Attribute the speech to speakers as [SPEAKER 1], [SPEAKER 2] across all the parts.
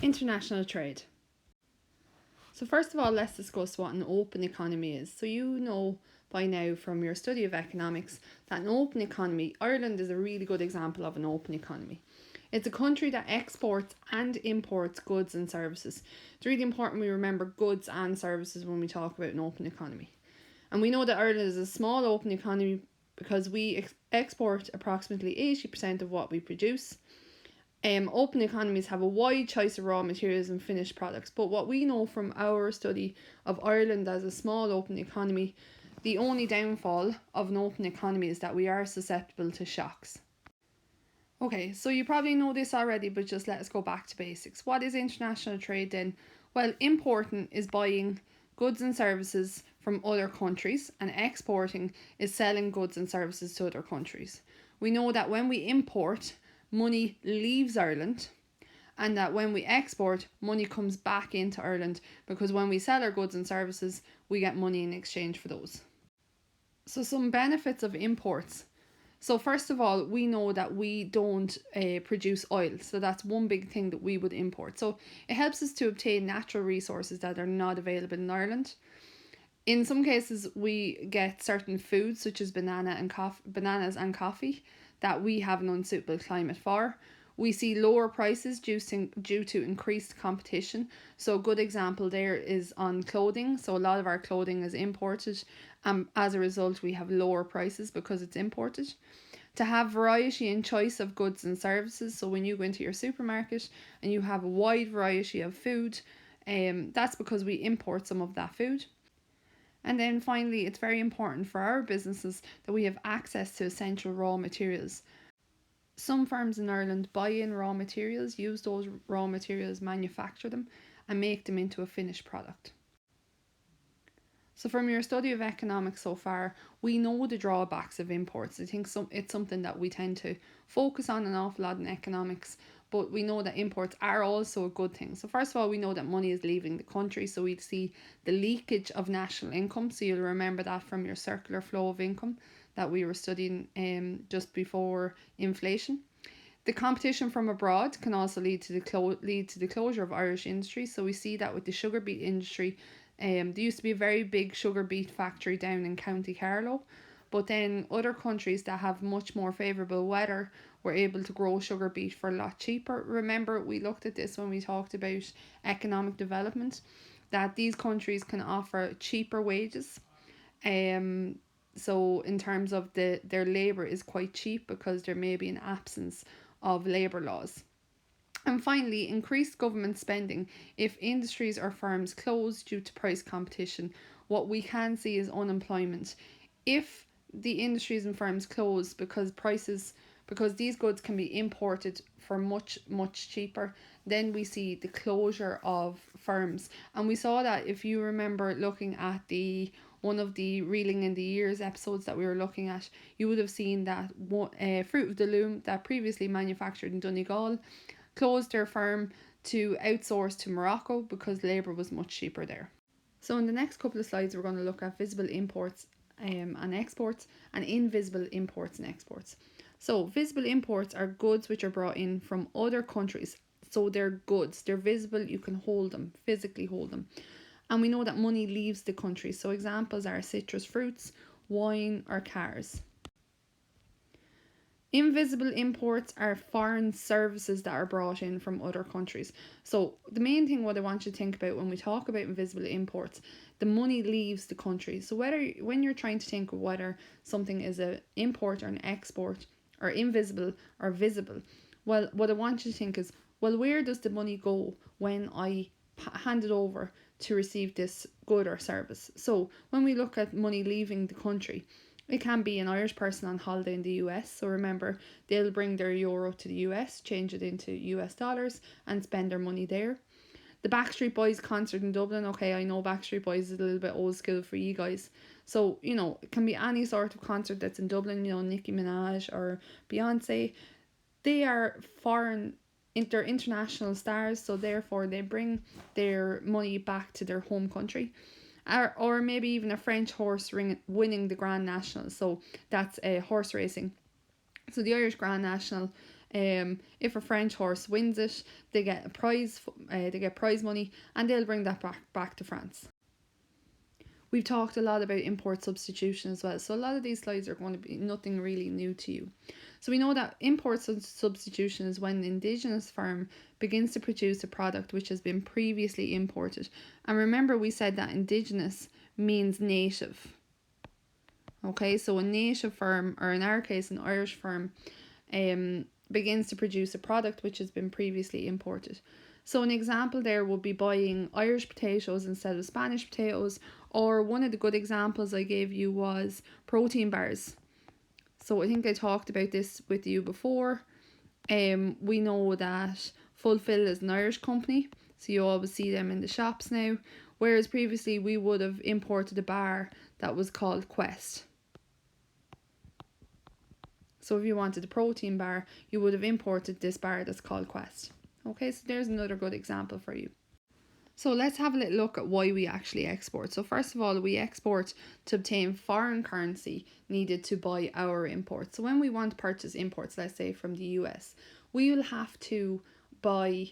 [SPEAKER 1] International trade. So first of all, let's discuss what an open economy is. So you know by now from your study of economics that an open economy, Ireland is a really good example of an open economy. It's a country that exports and imports goods and services. It's really important we remember goods and services when we talk about an open economy. And we know that Ireland is a small open economy because we export approximately 80% of what we produce. Open economies have a wide choice of raw materials and finished products, but what we know from our study of Ireland as a small open economy, the only downfall of an open economy is that we are susceptible to shocks. Okay, so you probably know this already, but just let us go back to basics. What is international trade then? Well, importing is buying goods and services from other countries, and exporting is selling goods and services to other countries. We know that when we import, money leaves Ireland, and that when we export, money comes back into Ireland, because when we sell our goods and services, we get money in exchange for those. So some benefits of imports. So first of all, we know that we don't produce oil. So that's one big thing that we would import. So it helps us to obtain natural resources that are not available in Ireland. In some cases, we get certain foods such as bananas and coffee that we have an unsuitable climate for. We see lower prices due to increased competition. So a good example there is on clothing. So a lot of our clothing is imported. As a result, we have lower prices because it's imported. To have variety and choice of goods and services. So when you go into your supermarket and you have a wide variety of food, that's because we import some of that food. And then finally, it's very important for our businesses that we have access to essential raw materials. Some firms in Ireland buy in raw materials, use those raw materials, manufacture them, and make them into a finished product. So from your study of economics so far, we know the drawbacks of imports. I think it's something that we tend to focus on an awful lot in economics, but we know that imports are also a good thing. So first of all, we know that money is leaving the country, so we'd see the leakage of national income. So you'll remember that from your circular flow of income that we were studying just before inflation. The competition from abroad can also lead to the closure of Irish industry. So we see that with the sugar beet industry. There used to be a very big sugar beet factory down in County Carlow, but then other countries that have much more favourable weather were able to grow sugar beet for a lot cheaper. Remember, we looked at this when we talked about economic development, that these countries can offer cheaper wages. So in terms of their labour is quite cheap because there may be an absence of labour laws. And finally, increased government spending. If industries or firms close due to price competition, what we can see is unemployment. If the industries and firms close because these goods can be imported for much cheaper, then we see the closure of firms. And we saw that, if you remember looking at one of the Reeling in the Years episodes that we were looking at, you would have seen that Fruit of the Loom that previously manufactured in Donegal closed their firm to outsource to Morocco because labour was much cheaper there. So in the next couple of slides, we're going to look at visible imports and exports, and invisible imports and exports. So visible imports are goods which are brought in from other countries. So they're goods, they're visible, you can hold them, physically hold them. And we know that money leaves the country. So examples are citrus fruits, wine, or cars. Invisible imports are foreign services that are brought in from other countries. So the main thing what I want you to think about when we talk about invisible imports, the money leaves the country. So when you're trying to think of whether something is an import or an export, or invisible or visible, well, what I want you to think is, well, where does the money go when I hand it over to receive this good or service? So when we look at money leaving the country, it can be an Irish person on holiday in the US. So remember, they'll bring their euro to the US, change it into US dollars, and spend their money there. The Backstreet Boys concert in Dublin. Okay, I know Backstreet Boys is a little bit old school for you guys. So, it can be any sort of concert that's in Dublin, Nicki Minaj or Beyonce. They are they're international stars, so therefore they bring their money back to their home country. Or maybe even a French horse winning the Grand National. So that's horse racing. So the Irish Grand National If a French horse wins it, they get a prize. They get prize money, and they'll bring that back to France. We've talked a lot about import substitution as well, so a lot of these slides are going to be nothing really new to you. So we know that import substitution is when an indigenous firm begins to produce a product which has been previously imported. And remember, we said that indigenous means native. Okay, so a native firm, or in our case an Irish firm, begins to produce a product which has been previously imported. So an example there would be buying Irish potatoes instead of Spanish potatoes, or one of the good examples I gave you was protein bars. So I think I talked about this with you before. We know that Fulfill is an Irish company, so you always see them in the shops now, whereas previously we would have imported a bar that was called Quest. So if you wanted a protein bar, you would have imported this bar that's called Quest. Okay, so there's another good example for you. So let's have a little look at why we actually export. So first of all, we export to obtain foreign currency needed to buy our imports. So when we want to purchase imports, let's say from the US, we will have to buy,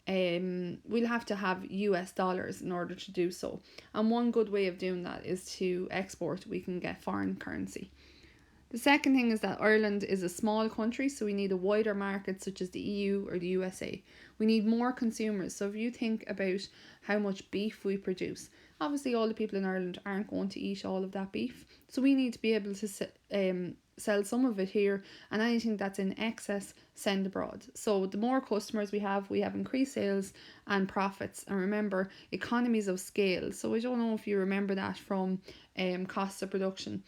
[SPEAKER 1] we'll have to have US dollars in order to do so. And one good way of doing that is to export. We can get foreign currency. The second thing is that Ireland is a small country, so we need a wider market such as the EU or the USA. We need more consumers. So if you think about how much beef we produce, obviously all the people in Ireland aren't going to eat all of that beef. So we need to be able to sell some of it here, and anything that's in excess, send abroad. So the more customers we have increased sales and profits. And remember, economies of scale. So I don't know if you remember that from costs of production.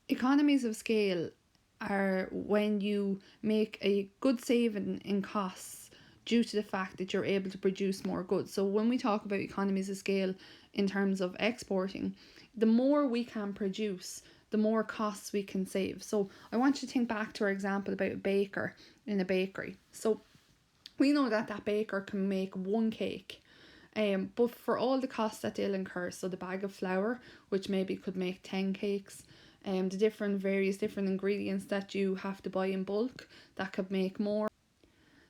[SPEAKER 1] Economies of scale are when you make a good saving in costs due to the fact that you're able to produce more goods. So when we talk about economies of scale in terms of exporting, the more we can produce, the more costs we can save. So I want you to think back to our example about a baker in a bakery. So we know that that baker can make one cake. But for all the costs that they'll incur, so the bag of flour, which maybe could make 10 cakes, the various different ingredients that you have to buy in bulk that could make more,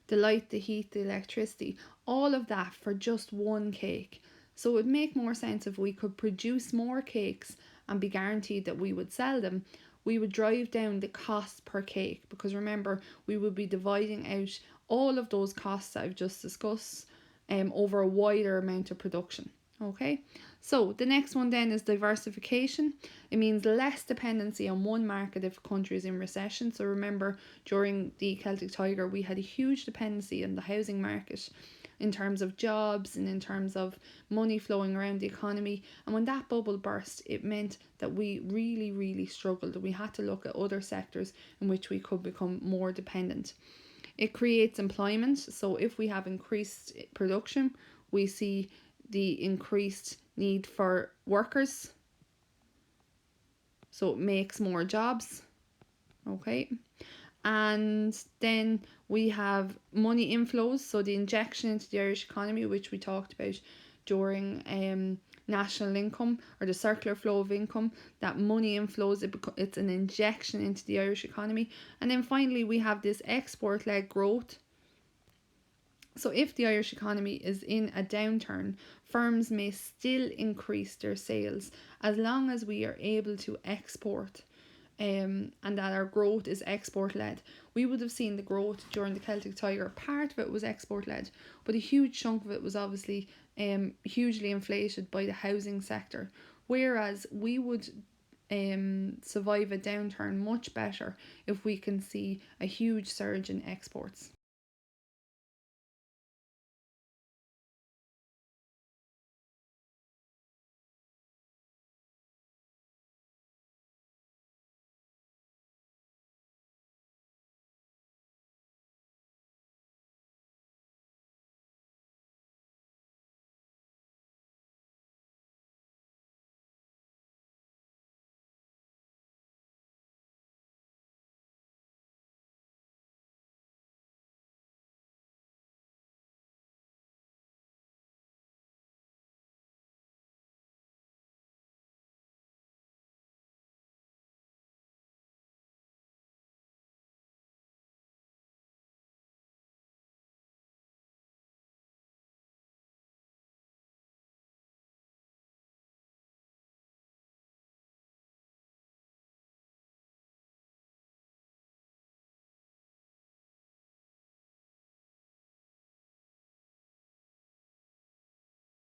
[SPEAKER 1] the light, the heat, the electricity, all of that for just one cake. So it would make more sense if we could produce more cakes and be guaranteed that we would sell them. We would drive down the cost per cake, because remember, we would be dividing out all of those costs that I've just discussed over a wider amount of production. Okay, so the next one then is diversification. It means less dependency on one market if a country is in recession. So remember, during the Celtic Tiger, we had a huge dependency on the housing market in terms of jobs and in terms of money flowing around the economy. And when that bubble burst, it meant that we really, really struggled. We had to look at other sectors in which we could become more dependent. It creates employment. So if we have increased production, we see the increased need for workers. So it makes more jobs. Okay. And then we have money inflows. So the injection into the Irish economy, which we talked about during national income, or the circular flow of income, that money inflows, it's an injection into the Irish economy. And then finally we have this export-led growth. So if the Irish economy is in a downturn, firms may still increase their sales as long as we are able to export, and that our growth is export-led. We would have seen the growth during the Celtic Tiger. Part of it was export-led, but a huge chunk of it was obviously hugely inflated by the housing sector, whereas we would survive a downturn much better if we can see a huge surge in exports.